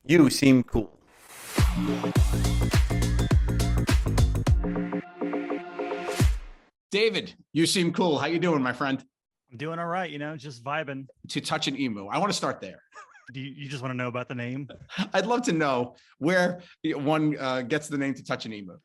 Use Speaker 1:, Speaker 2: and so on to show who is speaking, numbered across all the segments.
Speaker 1: You seem cool.
Speaker 2: David, you seem cool. How you doing, my friend?
Speaker 3: I'm doing all right, just vibing.
Speaker 2: To touch an emu. I want to start there.
Speaker 3: Do you just want to know about the name?
Speaker 2: I'd love to know where one gets the name to touch an emu.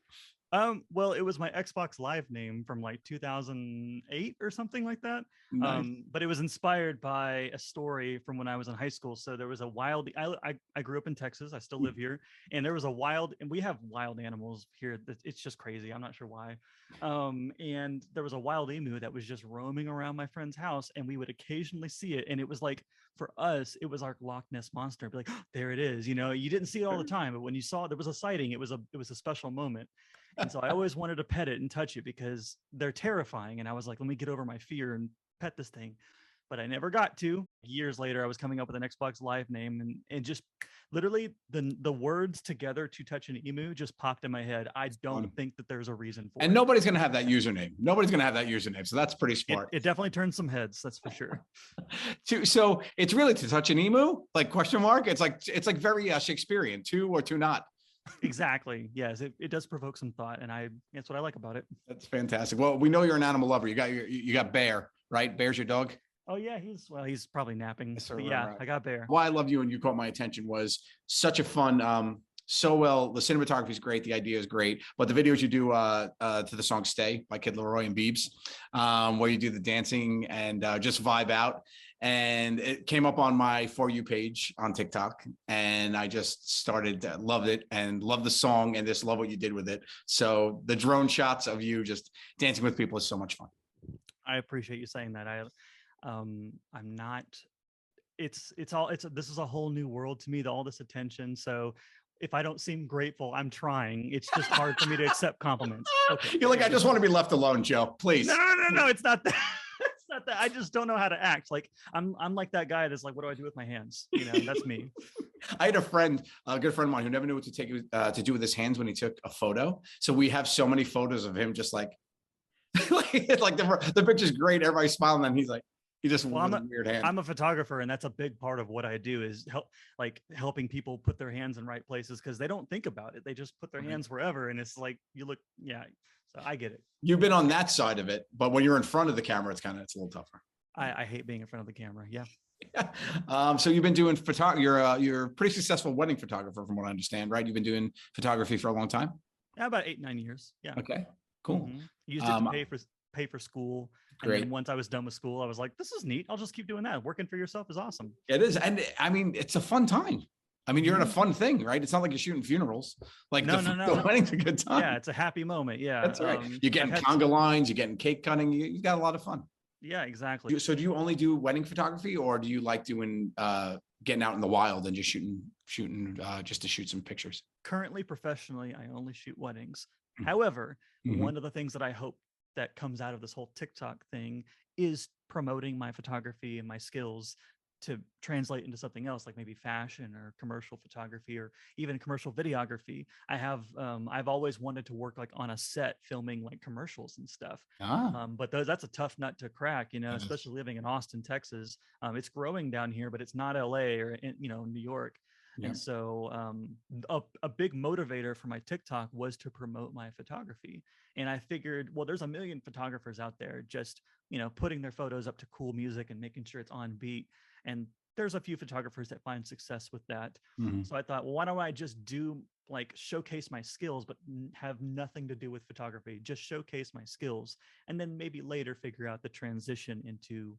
Speaker 3: Well, it was my Xbox Live name from like 2008 or something like that.
Speaker 2: Nice.
Speaker 3: But it was inspired by a story from when I was in high school. So there was a wild. I grew up in Texas. I still live here, and there was a wild, and we have wild animals here. It's just crazy. I'm not sure why. And there was a wild emu that was just roaming around my friend's house, and we would occasionally see it. And it was like, for us, it was our Loch Ness monster. Be like, oh, there it is. You didn't see it all the time, but when you saw there was a sighting, it was a special moment. And so I always wanted to pet it and touch it because they're terrifying. And I was like, let me get over my fear and pet this thing. But I never got to. Years later, I was coming up with an Xbox Live name and just literally the words together to touch an emu just popped in my head. I don't think that there's a reason for it.
Speaker 2: And nobody's going to have that username. Nobody's going to have that username. So that's pretty smart.
Speaker 3: It definitely turned some heads. That's for sure.
Speaker 2: So it's really to touch an emu, like question mark. It's like very Shakespearean, to or to not.
Speaker 3: Exactly. Yes, it does provoke some thought, and that's what I like about it.
Speaker 2: That's fantastic. Well, we know you're an animal lover. You got Bear, right? Bear's your dog.
Speaker 3: Oh yeah, he's probably napping.
Speaker 2: Yes,
Speaker 3: But yeah, right. I got Bear.
Speaker 2: Why I loved you and you caught my attention was such a fun. So well, the cinematography is great, the idea is great, but the videos you do to the song "Stay" by Kid Laroi and Biebs, where you do the dancing and just vibe out. And it came up on my For You page on TikTok, and I just started, loved it and loved the song and just love what you did with it. So the drone shots of you just dancing with people is so much fun.
Speaker 3: I appreciate you saying that. I'm not. This is a whole new world to me. All this attention. So if I don't seem grateful, I'm trying. It's just hard for me to accept compliments. Okay.
Speaker 2: You're like, I just want to be left alone, Joe. Please.
Speaker 3: No. It's not that. It's not that. I just don't know how to act. Like I'm like that guy that's like, what do I do with my hands? That's me.
Speaker 2: I had a friend, a good friend of mine, who never knew what to do with his hands when he took a photo. So we have so many photos of him just like the picture's great. Everybody's smiling, and he's like, he just with a weird hand.
Speaker 3: I'm a photographer, and that's a big part of what I do is helping people put their hands in right places because they don't think about it. They just put their hands wherever, and it's like you look, yeah. So I get it.
Speaker 2: You've been on that side of it, but when you're in front of the camera, it's a little tougher.
Speaker 3: I hate being in front of the camera. Yeah.
Speaker 2: So you've been doing photography. You're a pretty successful wedding photographer, from what I understand, right? You've been doing photography for a long time.
Speaker 3: Yeah, about 8-9 years. Yeah.
Speaker 2: Okay. Cool.
Speaker 3: Mm-hmm. Used it to pay for school. And
Speaker 2: great.
Speaker 3: Then once I was done with school, I was like, this is neat. I'll just keep doing that. Working for yourself is awesome.
Speaker 2: It is. And I mean, it's a fun time. I mean, you're in a fun thing, right? It's not like you're shooting funerals. Like
Speaker 3: no.
Speaker 2: The wedding's a good time.
Speaker 3: Yeah, it's a happy moment. Yeah.
Speaker 2: That's right. You're getting conga lines, you're getting cake cutting. You got a lot of fun.
Speaker 3: Yeah, exactly.
Speaker 2: So do you only do wedding photography, or do you like doing getting out in the wild and just shooting just to shoot some pictures?
Speaker 3: Currently, professionally, I only shoot weddings. However, one of the things that I hope that comes out of this whole TikTok thing is promoting my photography and my skills to translate into something else, like maybe fashion or commercial photography or even commercial videography. I've always wanted to work like on a set filming like commercials and stuff. But that's a tough nut to crack, especially living in Austin, Texas. It's growing down here, but it's not LA or New York. Yeah. And so a big motivator for my TikTok was to promote my photography. And I figured, well, there's a million photographers out there just, putting their photos up to cool music and making sure it's on beat. And there's a few photographers that find success with that. So I thought, well, why don't I just showcase my skills, but have nothing to do with photography, just showcase my skills. And then maybe later figure out the transition into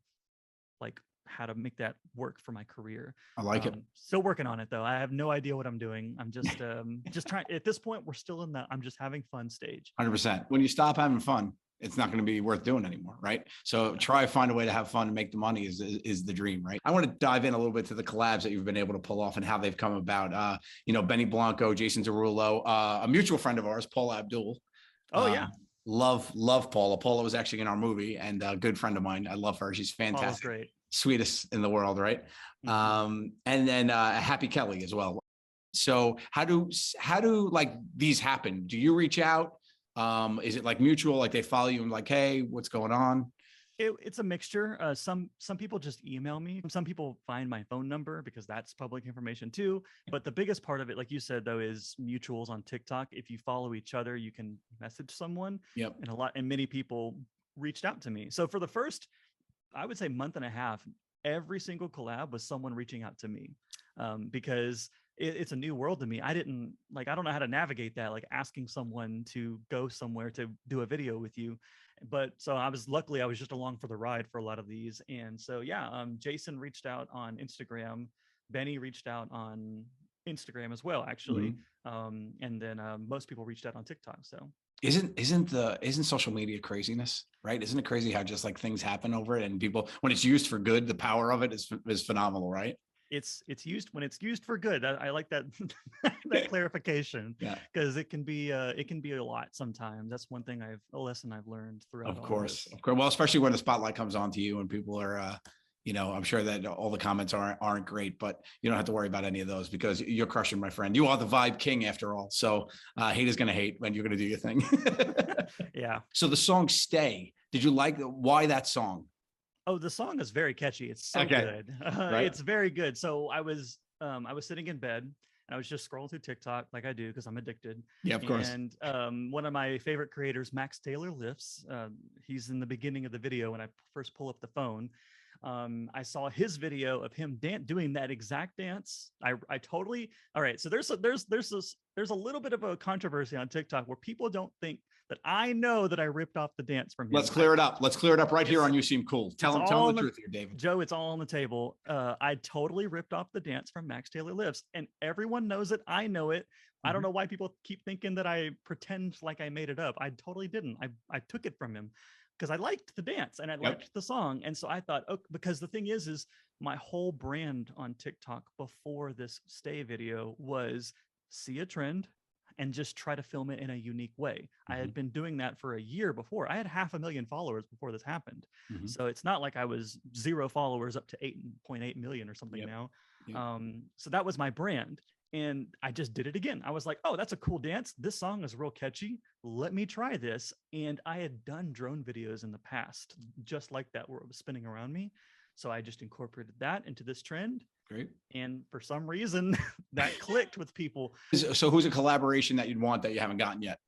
Speaker 3: like how to make that work for my career.
Speaker 2: I like it.
Speaker 3: Still working on it though. I have no idea what I'm doing. I'm just trying. At this point, we're still in the I'm just having fun stage.
Speaker 2: 100%. When you stop having fun, it's not going to be worth doing anymore, right? So try to find a way to have fun and make the money is the dream, right? I want to dive in a little bit to the collabs that you've been able to pull off and how they've come about. Benny Blanco, Jason Derulo, a mutual friend of ours, Paula Abdul.
Speaker 3: Oh yeah.
Speaker 2: Love Paula. Paula was actually in our movie and a good friend of mine. I love her. She's fantastic.
Speaker 3: Paula's great.
Speaker 2: Sweetest in the world, right? And then Happy Kelly as well. So how do like these happen? Do you reach out? Is it like mutual, like they follow you and like, hey, what's going on?
Speaker 3: It's a mixture. Some people just email me. Some people find my phone number because that's public information too. But the biggest part of it, like you said, though, is mutuals on TikTok. If you follow each other, you can message someone.
Speaker 2: Yep.
Speaker 3: And many people reached out to me. So for the first, I would say, month and a half, every single collab was someone reaching out to me, because it's a new world to me. I don't know how to navigate that, like asking someone to go somewhere to do a video with you. But so luckily I was just along for the ride for a lot of these. And so, yeah, Jason reached out on Instagram. Benny reached out on Instagram as well, actually. And then most people reached out on TikTok. So
Speaker 2: isn't social media craziness, right? Isn't it crazy how just like things happen over it, and people, when it's used for good, the power of it is phenomenal, right?
Speaker 3: It's used when it's used for good. I like that that clarification, because it can be a lot sometimes. That's one thing a lesson I've learned throughout.
Speaker 2: Of course. Well, especially when the spotlight comes on to you and people are, I'm sure that all the comments aren't great, but you don't have to worry about any of those because you're crushing, my friend. You are the vibe king after all. So hate is going to hate when you're going to do your thing.
Speaker 3: Yeah.
Speaker 2: So the song "Stay," did you like? Why that song?
Speaker 3: Oh, the song is very catchy. It's so good. Right? It's very good. So I was sitting in bed and I was just scrolling through TikTok like I do because I'm addicted.
Speaker 2: Yeah, of course.
Speaker 3: And one of my favorite creators, Max Taylor Lifts, he's in the beginning of the video when I first pull up the phone. I saw his video of him doing that exact dance. I totally, all right. So there's a little bit of a controversy on TikTok where people don't think that I know that I ripped off the dance from him.
Speaker 2: Let's clear it up. Let's clear it up right here on You Seem Cool. Tell them the truth here, David.
Speaker 3: Joe, it's all on the table. I totally ripped off the dance from Max Taylor Lifts, and everyone knows it. I know it. I don't know why people keep thinking that I pretend like I made it up. I totally didn't. I took it from him because I liked the dance and I liked the song. And so I thought, oh, because the thing is my whole brand on TikTok before this Stay video was see a trend and just try to film it in a unique way. I had been doing that for a year before. I had 500,000 followers before this happened. So it's not like I was 0 followers up to 8.8 million or something now. So that was my brand. And I just did it again. I was like, oh, that's a cool dance. This song is real catchy. Let me try this. And I had done drone videos in the past, just like that, where it was spinning around me. So I just incorporated that into this trend.
Speaker 2: Great.
Speaker 3: And for some reason that clicked with people.
Speaker 2: So who's a collaboration that you'd want that you haven't gotten yet?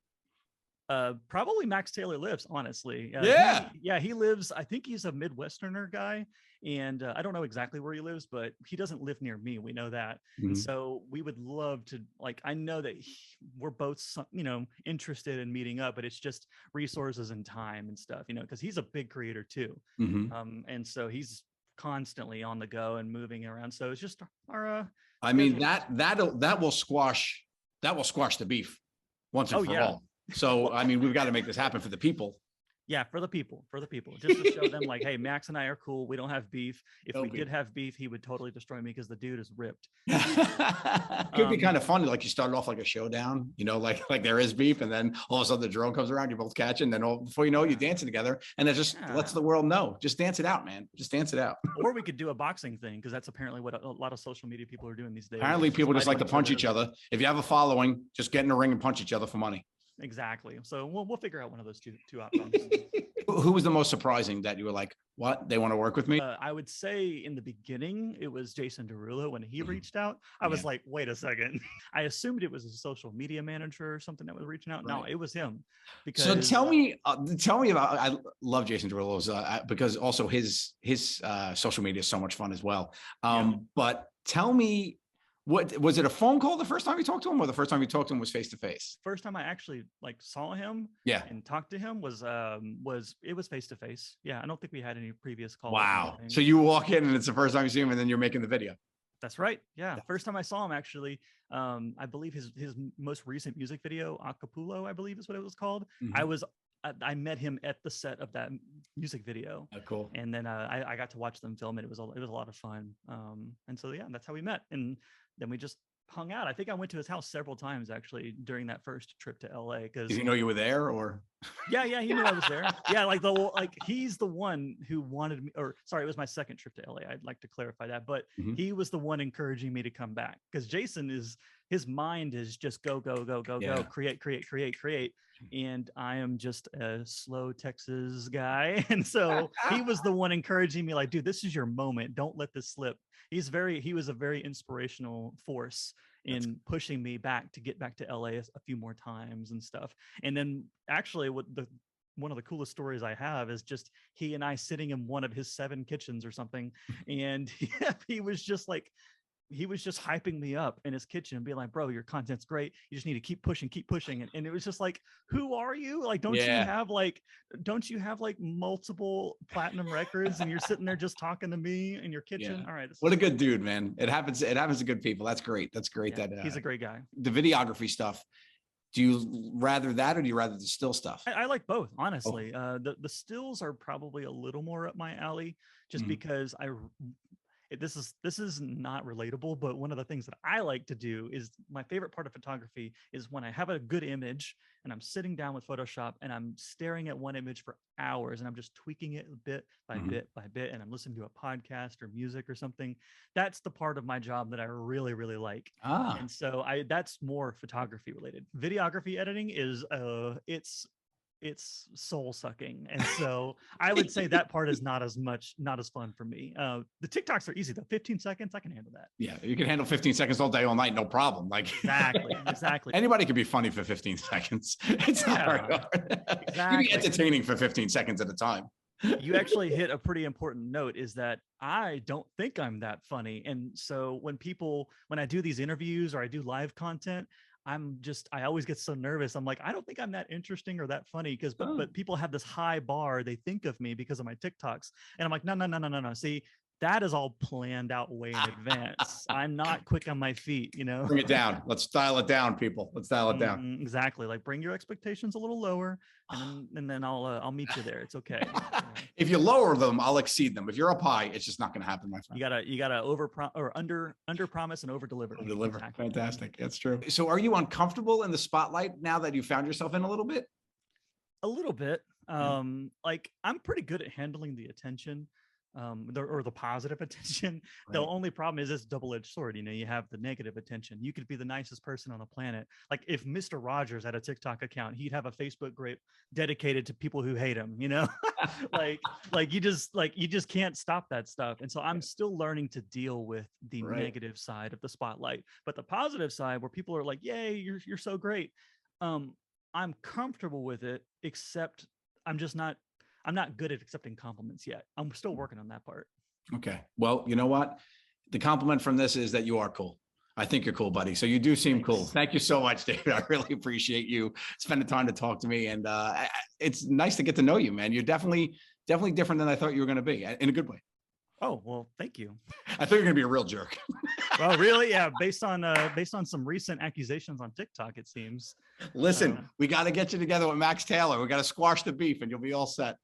Speaker 3: Probably Max Taylor Lifts, honestly. He lives, I think he's a Midwesterner guy. And I don't know exactly where he lives, but he doesn't live near me. We know that. And so we would love to, I know that we're both, interested in meeting up, but it's just resources and time and stuff, because he's a big creator too. And so he's constantly on the go and moving around. So it's just our,
Speaker 2: that will squash the beef once and for all. So, we've got to make this happen for the people.
Speaker 3: Yeah, for the people, just to show them like, hey, Max and I are cool. We don't have beef. If we did have beef, he would totally destroy me because the dude is ripped.
Speaker 2: Could be kind of funny. Like you started off like a showdown, like there is beef, and then all of a sudden the drone comes around, you're both catching, then before you know it, you're dancing together, and it just lets the world know. Just dance it out, man. Just dance it out.
Speaker 3: Or we could do a boxing thing because that's apparently what a lot of social media people are doing these days.
Speaker 2: Apparently, people just like to punch each other. If you have a following, just get in the ring and punch each other for money.
Speaker 3: Exactly. So we'll figure out one of those two outcomes.
Speaker 2: Who was the most surprising that you were like, what? They want to work with me?
Speaker 3: I would say in the beginning, it was Jason Derulo when he reached out. I was like, wait a second. I assumed it was a social media manager or something that was reaching out. No, it was him. Because
Speaker 2: so tell me about, I love Jason Derulo's because also his social media is so much fun as well. But tell me, what was it, a phone call the first time you talked to him, or the first time you talked to him was face to face?
Speaker 3: First time I actually saw him and talked to him was face to face. Yeah, I don't think we had any previous calls.
Speaker 2: Wow. So you walk in and it's the first time you see him and then you're making the video.
Speaker 3: That's right. Yeah. First time I saw him, actually, I believe his most recent music video, Acapulco, I believe is what it was called. I met him at the set of that music video.
Speaker 2: Oh, cool.
Speaker 3: And then I got to watch them film it. It was a lot of fun. And so, that's how we met. And then we just hung out. I think I went to his house several times actually during that first trip to LA. Because
Speaker 2: did he know you were there, or?
Speaker 3: Yeah, he knew I was there. Yeah, he's the one who wanted me, or sorry, it was my second trip to LA. I'd like to clarify that, but he was the one encouraging me to come back because Jason is his mind is just go, create. And I am just a slow Texas guy. And so he was the one encouraging me, like, dude, this is your moment. Don't let this slip. He was a very inspirational force in pushing me back to get back to LA a few more times and stuff. And then actually one of the coolest stories I have is just he and I sitting in one of his 7 kitchens or something. And he was just hyping me up in his kitchen and being like, bro, your content's great. You just need to keep pushing. And it was just like, who are you? Like, don't you have like multiple platinum records and you're sitting there just talking to me in your kitchen? All right.
Speaker 2: What a good dude, man. It happens to good people. That's great.
Speaker 3: Yeah, he's a great guy.
Speaker 2: The videography stuff. Do you rather that, or do you rather the still stuff?
Speaker 3: I like both, honestly. The stills are probably a little more up my alley, just because this is not relatable, but one of the things that I like to do is, my favorite part of photography is when I have a good image and I'm sitting down with Photoshop and I'm staring at one image for hours and I'm just tweaking it bit by bit by bit, and I'm listening to a podcast or music or something. That's the part of my job that I really, really like. And so that's more photography related. Videography editing is it's soul sucking. And so I would say that part is not as fun for me. The TikToks are easy though. 15 seconds, I can handle that.
Speaker 2: Yeah. You can handle 15 seconds all day, all night. No problem. Like
Speaker 3: exactly.
Speaker 2: Anybody can be funny for 15 seconds. It's not very hard. You be entertaining for 15 seconds at a time.
Speaker 3: You actually hit a pretty important note, is that I don't think I'm that funny. And so when I do these interviews or I do live content, I always get so nervous. I'm like, I don't think I'm that interesting or that funny, but people have this high bar they think of me because of my TikToks. And I'm like, no. See, that is all planned out way in advance. I'm not quick on my feet,
Speaker 2: Bring it down. Let's dial it down, people. Let's dial it down.
Speaker 3: Exactly. Like, bring your expectations a little lower, and then I'll meet you there. It's okay.
Speaker 2: If you lower them, I'll exceed them. If you're up high, it's just not going to happen, my friend.
Speaker 3: You gotta under promise and over deliver.
Speaker 2: Exactly. Fantastic. That's true. So are you uncomfortable in the spotlight now that you found yourself in a little bit?
Speaker 3: A little bit. Like, I'm pretty good at handling the attention. The positive attention. Right. The only problem is it's a double-edged sword. You have the negative attention. You could be the nicest person on the planet. Like, if Mr. Rogers had a TikTok account, he'd have a Facebook group dedicated to people who hate him, like you just can't stop that stuff. And so I'm still learning to deal with the negative side of the spotlight, but the positive side, where people are like, yay, you're so great. I'm comfortable with it, except I'm not good at accepting compliments yet. I'm still working on that part. Okay.
Speaker 2: Well, you know what? The compliment from this is that you are cool. I think you're cool, buddy. So you do seem cool. Thank you so much, David. I really appreciate you spending time to talk to me. And it's nice to get to know you, man. You're definitely different than I thought you were going to be, in a good way.
Speaker 3: Oh, well, thank you.
Speaker 2: I thought you were going to be a real jerk.
Speaker 3: Well, really? Yeah. Based on some recent accusations on TikTok, it seems.
Speaker 2: Listen, we got to get you together with Max Taylor. We got to squash the beef and you'll be all set.